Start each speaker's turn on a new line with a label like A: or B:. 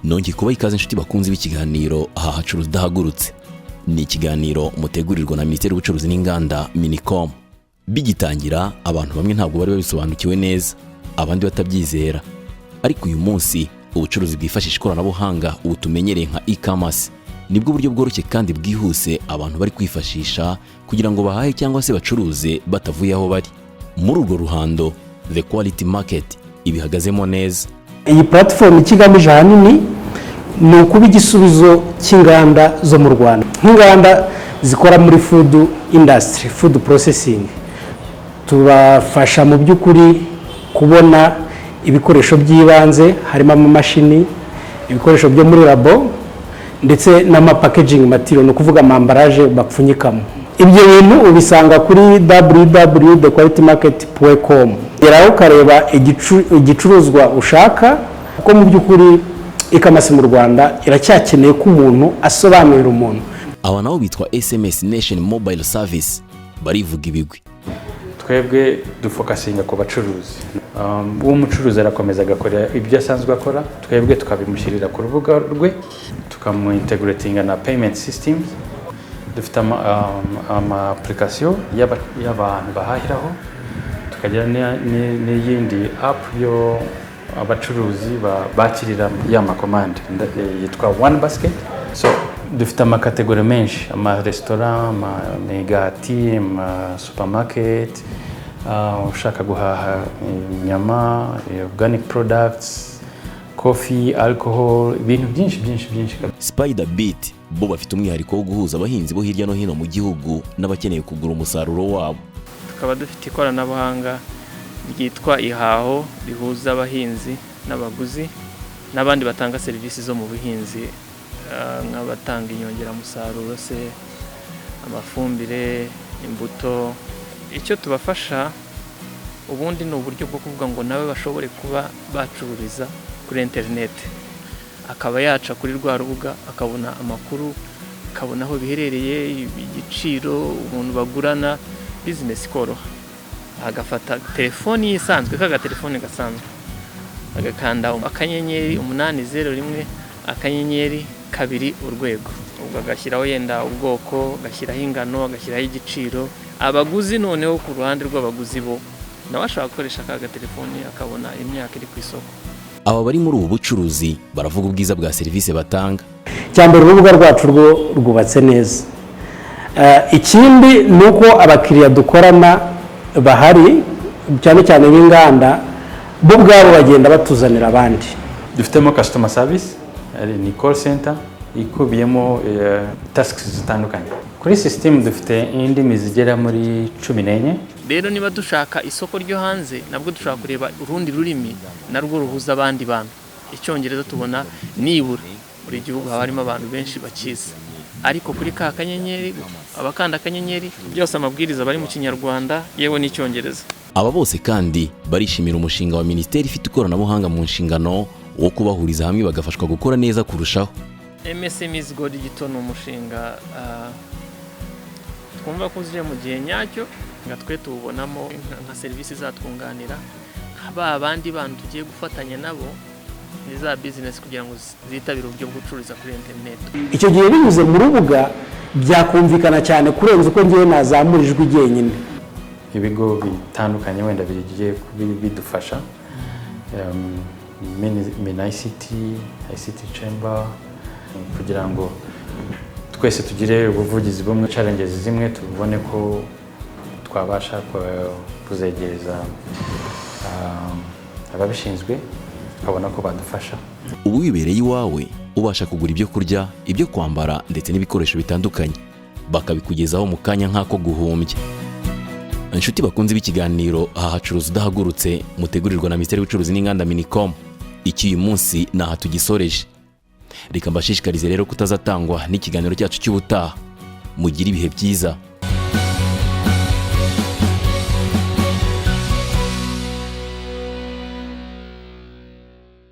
A: nongeye kubaha ikaze inshuti bakunze b'ikiganiro aha hacuruza udahagurutse. Ni ikiganiro mutegurirwa na Minisiteri y'Ubucuruzi n'Inganda Minicom. Bigitangira abantu bamwe ntabwo bari babisobanukiwe neza, abandi batabyizera. Ariko uyu munsi ubucuruzi bwifashisha ikoranabuhanga ubu tumenyereye nka e-commerce nibwo buryo bworoshye kandi bwihuse abantu bari kwifashisha kugira ngo bahahe cyangwa se bacuruze batavuye aho bari. Muri urwo ruhando The Quality Market ibihagazemo neza.
B: Iyi platform ikigamije ahanini ni ukuba igisubizo cy'inganda zo mu Rwanda, nk'inganda zikora muri food industry, food processing. Tubafasha mu by'ukuri kubona ibikoresho by'ibanze, harimo amamashini, ibikoresho byo muri labo ndetse n'ama packaging material, no kuvuga amambaraje bapfunyikamo. Ibyo bintu ubisanga kuri www.thequalitymarket.com. Geraho ukareba igicuruzwa ushaka, kuko mu by'ukuri e-commerce mu Rwanda iracyakeneye ko umuntu asobanurira umuntu.
A: Aba nabo bitwa SMS Nation Mobile Service barivuga ibigwi.
C: Twebwe dufokasinga ku bacuruzi. Uwo mucuruzi arakomeza agakora ibyo asanzwe akora, twebwe tukabimushyirira ku rubuga rwe, tukamuintegratinga na payment systems. Dufite ama application y'abantu bahahiraho, tukagira n'iyindi app yo abacuruzi bakirira ya makomande yitwa One Basket. So dufite amakategori menshi, ama restaurant, ama megati, ama supermarket, ushaka guhaha inyama, organic products, coffee, alcohol, ibintu byinshi.
A: Spider Beat bo bafite umwihariko wo guhuza abahinzi bo hirya no hino mu gihugu n'abakeneye kugura umusaruro wabo.
D: Tukaba dufite ikoranabuhanga ryitwa ihaho rihuza abahinzi n'abaguzi n'abandi batanga serivisi zo mu buhinzi, nk'abatanga inyongeramusaruro se, amafumbire, imbuto. Icyo tubafasha ubundi ni uburyo bwo kuvuga ngo nawe bashobore kuba bacururiza kuri internet, akaba yaca kuri rwa rubuga akabona amakuru, akabona aho biherereye, igiciro, umuntu bagurana, business koroha. Agafata telefoni isanzwe, kaga telefoni gasanzwe, agakanda akanyenyeri 801 akanyenyeri 2 urwego, ubwo agashyiraho yenda ubwoko, agashyiraho ingano, agashyiraho igiciro. Abaguzi noneho ku ruhande rw'abaguzi bo nawe ashaka gukoresha kaga telefoni akabona imyaka iri ku isoko.
A: Aba bari muri ubu bucuruzi baravuga ubwiza bwa serivisi batanga.
B: Cyambere urubuga rwacu rwubatse neza. Ikindi nuko abakiriya dukorana bahari cyane cyane b'inganda bo bwabo bagenda batuzanira abandi.
C: Dufitemo customer service, ni call center ikubiyemo tasks zitandukanye. Kuri system dufite indimi zigera muri 14.
D: Rero niba dushaka isoko ryo hanze, nabwo dushaka kureba urundi rurimi narwo ruhuza abandi bantu. Icyongereza tubona nibura buri gihugu harimo abantu benshi bakiza, ariko kuri ka kanyenyeri abakanda kanyenyeri byose amabwiriza bari mu Kinyarwanda yewe n'icyongereza.
A: Aba bose kandi barishimira umushinga wa Minisiteri ifite ikoranabuhanga mu nshingano wo kubahuriza hamwe bagafashwa gukora neza kurushaho.
D: MSMEs Go Digital ni umushinga twumva ko uzije mu gihe nyacyo, nga twe tubonamo nka serivisi zatwunganira nk'aba abandi bantu tugiye gufatanya nabo za business kugira ngo zitabire uburyo bwo gucururiza kuri internet.
B: Icyo gihe binyuze mu rubuga byakumvikana cyane kurenza uko ngiye nazamurijwe igenyine.
C: Ibigo bitandukanye wenda bigiye bidufasha, ICT Chamber, kugira ngo twese tugire ubuvugizi bumwe, challenges zimwe tubone ko twabasha kuzegereza ababishinzwe, ukabona ko badufasha.
A: Ubu wibereye iwawe ubasha kugura ibyo kurya, ibyo kwambara ndetse n'ibikoresho bitandukanye, bakabikugezaho mu kanya nk'ako guhumbya. Inshuti bakunze b'ikiganiro aha hacuruza udahagurutse mutegurirwa na Minisiteri y'Ubucuruzi n'Inganda Minicom. Iki uyu munsi naha tugisoreje. Reka mbashishikarize rero kutazatangwa n'ikiganiro cyacu cy'ubutaha. Mugira ibihe byiza.